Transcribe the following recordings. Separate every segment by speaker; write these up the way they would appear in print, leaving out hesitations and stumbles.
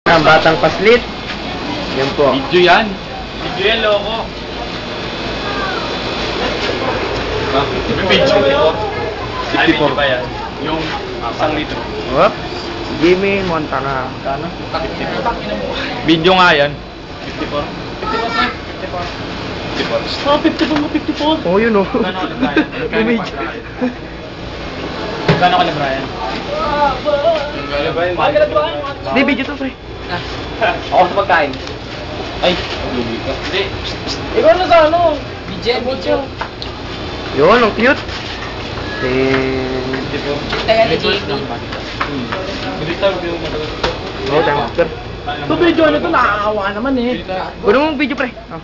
Speaker 1: Ang batang paslit. Yan po.
Speaker 2: Video yan. Video yan, loko. Video. 54 ba yan? Yung 1 litro.
Speaker 1: Hop. Jimmy Montana.
Speaker 2: Kano? 54. Video nga yan. 54. 54. 54. 54.
Speaker 1: Oh, yun oh.
Speaker 2: Kano ka na, Brian? Kano ka na, Brian?
Speaker 1: Di, video to, pre.
Speaker 2: Ako sa pagkain. Ay, lugi ka. Hindi.
Speaker 3: Ikaw na sa ano? Video.
Speaker 1: Yun, ang cute.
Speaker 3: Tayo ni JB.
Speaker 1: Oh, thanks, sir.
Speaker 3: Ito video na ito, nakakawa naman eh.
Speaker 1: Kunin mo ang video, pre. Oh.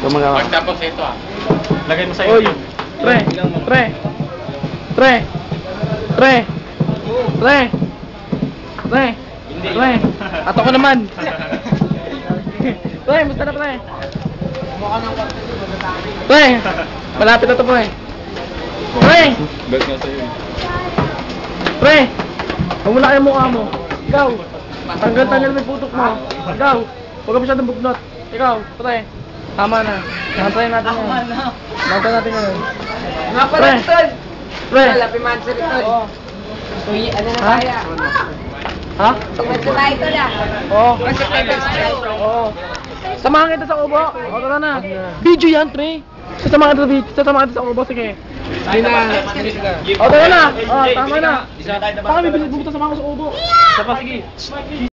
Speaker 1: Ito mga...
Speaker 2: Pagtapos ito lagay mo sa
Speaker 1: Oy,
Speaker 2: YouTube.
Speaker 1: pre. Ato ko naman. Pre, musta na, pre? Pre, malapit na to, pre. Pre!
Speaker 2: Bet nga sa'yo eh.
Speaker 1: Pre! Huwag mo na kayo mukha mo. Ikaw! Tanggal-tanggal mo yung putok mo. Ikaw! Huwag ka masyadong bugnot. Ikaw, pre. Tama na. Nantayin natin yun. Nantayin natin yun.
Speaker 3: Nga pala,
Speaker 1: Pre.
Speaker 3: Tol.
Speaker 1: Pre!
Speaker 3: Lapi man sa Tol. Uy, ano na
Speaker 1: Ha?
Speaker 3: kaya?
Speaker 1: Ha?
Speaker 3: Tumasa tayo Tol ah.
Speaker 1: Oo.
Speaker 3: Kasi tayo tayo.
Speaker 1: Oo. Samahan kita sa kubo. O, tara na. Video yan, pre. Sasamahan kita sa kubo. Sige.
Speaker 3: Hindi na.
Speaker 1: O, tara na. O, tama na.
Speaker 2: Isa na tayo
Speaker 1: Baka may bilis mo sa mga ko sa kubo.
Speaker 2: Isa pa, sige.